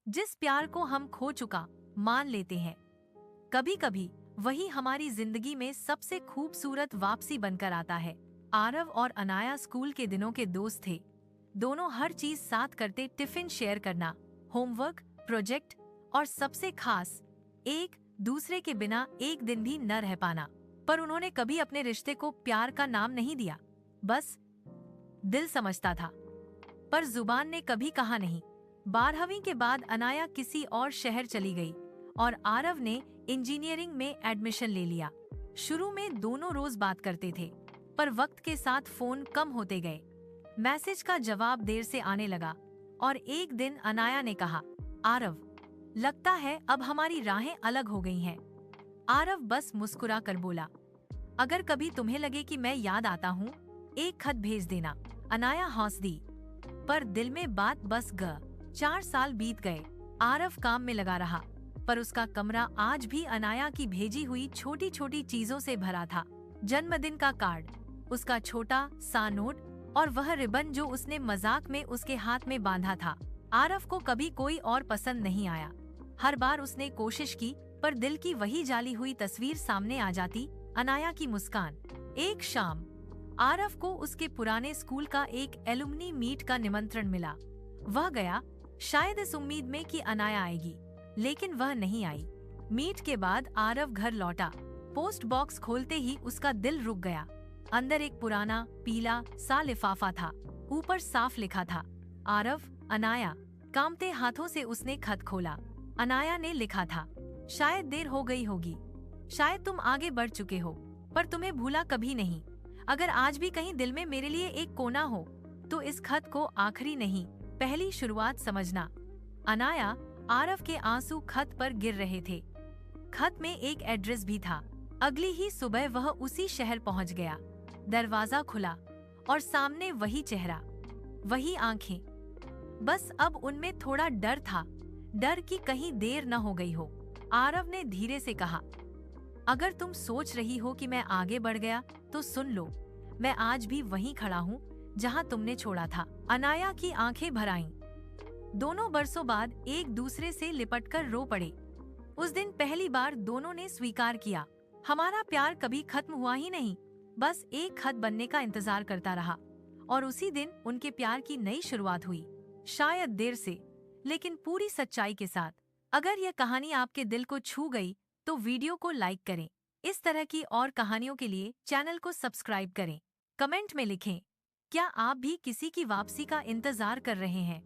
जिस प्यार को हम खो चुका मान लेते हैं, कभी कभी वही हमारी जिंदगी में सबसे खूबसूरत वापसी बनकर आता है। आरव और अनाया स्कूल के दिनों के दोस्त थे। दोनों हर चीज साथ करते, टिफिन शेयर करना, होमवर्क, प्रोजेक्ट और सबसे खास, एक दूसरे के बिना एक दिन भी न रह पाना। पर उन्होंने कभी अपने रिश्ते को प्यार का नाम नहीं दिया, बस दिल समझता था, पर जुबान ने कभी कहा नहीं। 12वीं के बाद अनाया किसी और शहर चली गई और आरव ने इंजीनियरिंग में एडमिशन ले लिया। शुरू में दोनों रोज बात करते थे, पर वक्त के साथ फोन कम होते गए। मैसेज का जवाब देर से आने लगा और एक दिन अनाया ने कहा, आरव, लगता है अब हमारी राहें अलग हो गई हैं। आरव बस मुस्कुरा कर बोला, अगर कभी तुम्हें लगे कि मैं याद आता हूँ, एक खत भेज देना। अनाया हंस दी, पर दिल में बात बस ग। 4 साल बीत गए। आरव काम में लगा रहा, पर उसका कमरा आज भी अनाया की भेजी हुई छोटी छोटी चीजों से भरा था। जन्मदिन का कार्ड, उसका छोटा सा नोट और वह रिबन जो उसने मजाक में उसके हाथ में बांधा था। आरव को कभी कोई और पसंद नहीं आया। हर बार उसने कोशिश की, पर दिल की वही जाली हुई तस्वीर सामने आ जाती, अनाया की मुस्कान। एक शाम आरव को उसके पुराने स्कूल का एक एलुमनी मीट का निमंत्रण मिला। वह गया, शायद इस उम्मीद में कि अनाया आएगी, लेकिन वह नहीं आई। मीट के बाद आरव घर लौटा। पोस्ट बॉक्स खोलते ही उसका दिल रुक गया। अंदर एक पुराना पीला सा लिफाफा था। ऊपर साफ लिखा था, आरव, अनाया। कांपते हाथों से उसने खत खोला। अनाया ने लिखा था, शायद देर हो गई होगी, शायद तुम आगे बढ़ चुके हो, पर तुम्हें भूला कभी नहीं। अगर आज भी कहीं दिल में मेरे लिए एक कोना हो, तो इस खत को आखिरी नहीं, पहली शुरुआत समझना। अनाया। आरव के आंसू खत पर गिर रहे थे। खत में एक एड्रेस भी था। अगली ही सुबह वह उसी शहर पहुंच गया। दरवाजा खुला और सामने वही चेहरा, वही आंखें। बस अब उनमें थोड़ा डर था, डर कि कहीं देर न हो गई हो। आरव ने धीरे से कहा, अगर तुम सोच रही हो कि मैं आगे बढ़ गया, तो सुन लो, मैं आज भी वहीं खड़ा हूँ जहाँ तुमने छोड़ा था। अनाया की आंखें भर आईं। दोनों बरसों बाद एक दूसरे से लिपटकर रो पड़े। उस दिन पहली बार दोनों ने स्वीकार किया, हमारा प्यार कभी खत्म हुआ ही नहीं, बस एक खत बनने का इंतजार करता रहा। और उसी दिन उनके प्यार की नई शुरुआत हुई, शायद देर से, लेकिन पूरी सच्चाई के साथ। अगर यह कहानी आपके दिल को छू गई, तो वीडियो को लाइक करें। इस तरह की और कहानियों के लिए चैनल को सब्सक्राइब करें। कमेंट में लिखें, क्या आप भी किसी की वापसी का इंतजार कर रहे हैं?